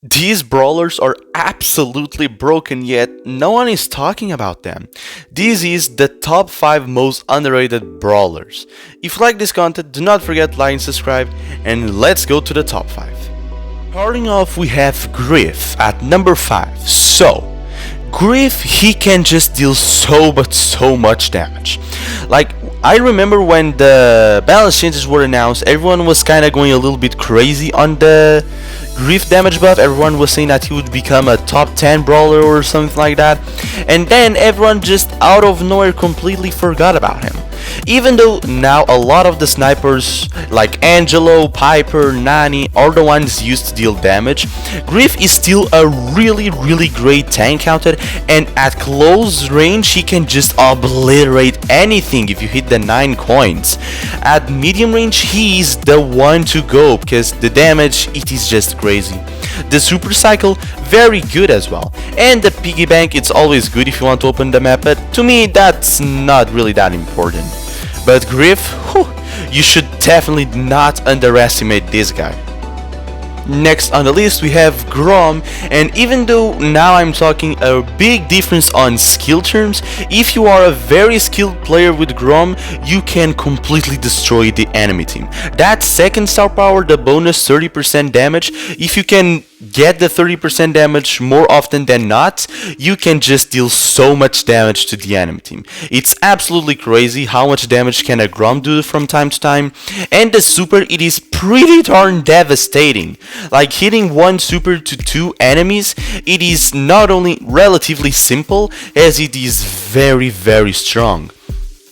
These brawlers are absolutely broken, yet no one is talking about them. This is the top 5 most underrated brawlers. If you like this content, do not forget to like and subscribe, and let's go to the top 5. Starting off, we have Griff at number 5. So, Griff, he can just deal so much damage. Like, I remember when the balance changes were announced, everyone was kind of going a little bit crazy on the Griff damage buff. Everyone was saying that he would become a top 10 brawler or something like that. And then everyone just out of nowhere completely forgot about him. Even though now a lot of the snipers like Angelo, Piper, Nani are the ones used to deal damage, Griff is still a really great tank counter, and at close range he can just obliterate anything if you hit the 9 coins. At medium range he's the one to go because the damage, it is just crazy. The super cycle, very good as well. And the piggy bank, it's always good if you want to open the map, but to me that's not really that important. But Griff, whew, you should definitely not underestimate this guy. Next on the list we have Grom, and even though now I'm talking a big difference on skill terms, if you are a very skilled player with Grom, you can completely destroy the enemy team. That second star power, the bonus 30% damage, if you can get the 30% damage more often than not, you can just deal so much damage to the enemy team. It's absolutely crazy how much damage can a Grom do from time to time, and the super, it is pretty darn devastating. Like hitting one super to 2 enemies, it is not only relatively simple, as it is very strong.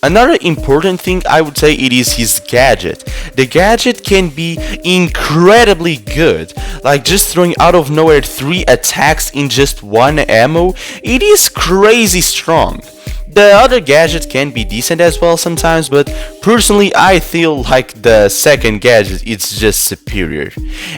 Another important thing I would say, it is his gadget. The gadget can be incredibly good, like just throwing out of nowhere 3 attacks in just 1 ammo, it is crazy strong. The other gadget can be decent as well sometimes, but personally I feel like the second gadget is just superior.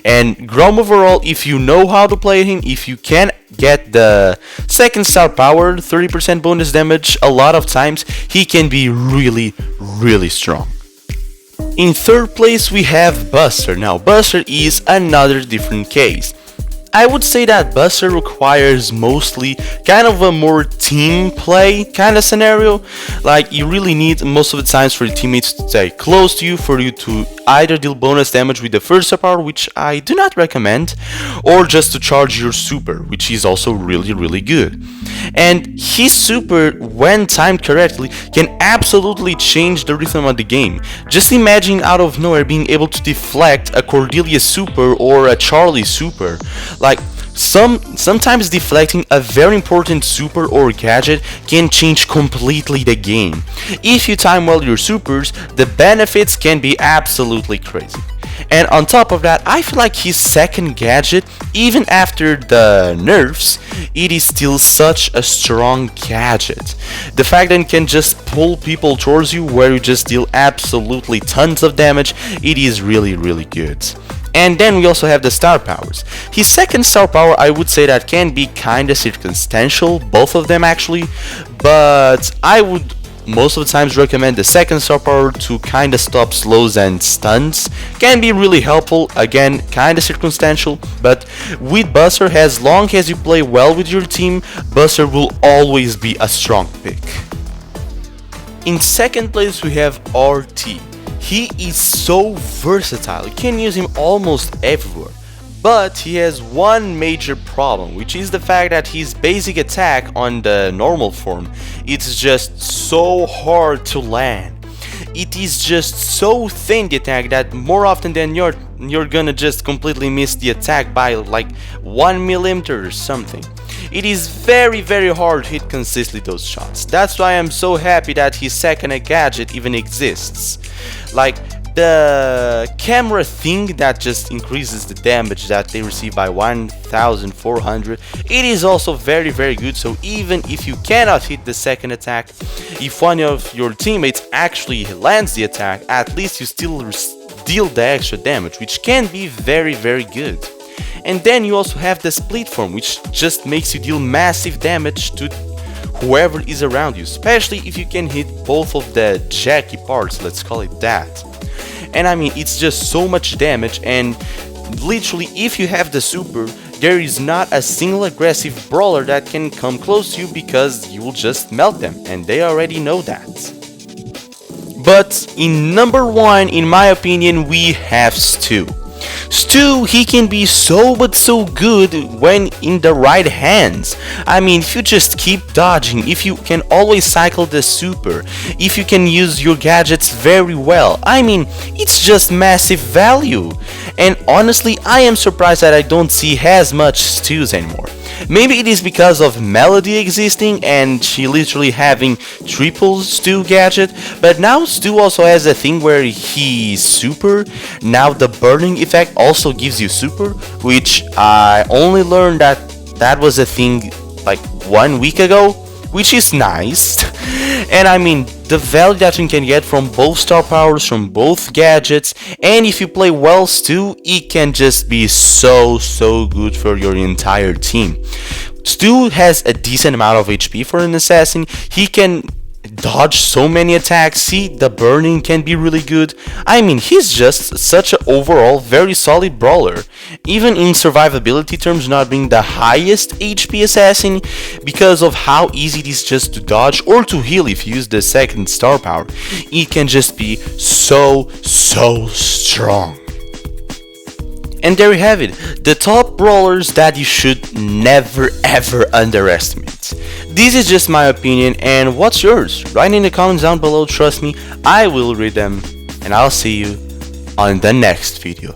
And Grom overall, if you know how to play him, if you can get the second star power, 30% bonus damage, a lot of times he can be really strong. In third place we have Buster. Now Buster is another different case. I would say that Buster requires mostly kind of a more team play kind of scenario. Like you really need most of the times for your teammates to stay close to you, for you to either deal bonus damage with the first star power, which I do not recommend, or just to charge your super, which is also really good. And his super, when timed correctly, can absolutely change the rhythm of the game. Just imagine out of nowhere being able to deflect a Cordelia super or a Charlie super. Like sometimes deflecting a very important super or gadget can change completely the game. If you time well your supers, the benefits can be absolutely crazy. And on top of that, I feel like his second gadget, even after the nerfs, it is still such a strong gadget. The fact that it can just pull people towards you where you just deal absolutely tons of damage, it is really good. And then we also have the star powers. His second star power, I would say that can be kinda circumstantial, both of them actually, but I would most of the times recommend the second star power to kinda stop slows and stuns. Can be really helpful, again kinda circumstantial, but with Buster, as long as you play well with your team, Buster will always be a strong pick. In second place we have RT. He is so versatile, you can use him almost everywhere. But he has one major problem, which is the fact that his basic attack on the normal form, it's just so hard to land. It is just so thin, the attack, that more often than you're gonna just completely miss the attack by like 1 millimeter or something. It is very hard to hit consistently those shots. That's why I'm so happy that his second gadget even exists. Like the camera thing that just increases the damage that they receive by 1400, it is also very good. So even if you cannot hit the second attack, if one of your teammates actually lands the attack, at least you still deal the extra damage, which can be very good. And then you also have the split form, which just makes you deal massive damage to whoever is around you, especially if you can hit both of the Jackie parts, let's call it that. And I mean, it's just so much damage, and literally if you have the super, There is not a single aggressive brawler that can come close to you because you will just melt them, and they already know that. But in number 1, in my opinion, we have Stu. Stu, he can be so but so good when in the right hands. I mean, if you just keep dodging, if you can always cycle the super, if you can use your gadgets very well, I mean, it's just massive value. And honestly, I am surprised that I don't see as much Stus anymore. Maybe it is because of Melody existing and she literally having triple Stu gadget, but now Stu also has a thing where he's super. Now the burning effect also gives you super, which I only learned that was a thing like 1 week ago, which is nice. And I mean, the value that you can get from both star powers, from both gadgets, and if you play well Stu, it can just be so good for your entire team. Stu has a decent amount of HP for an assassin. He can dodge so many attacks. See, the burning can be really good. I mean, he's just such an overall very solid brawler. Even in survivability terms, not being the highest HP assassin because of how easy it is just to dodge or to heal if you use the second star power. It can just be so strong. And there you have it, the top brawlers that you should never ever underestimate. This is just my opinion, and what's yours? Write in the comments down below, trust me, I will read them, and I'll see you on the next video.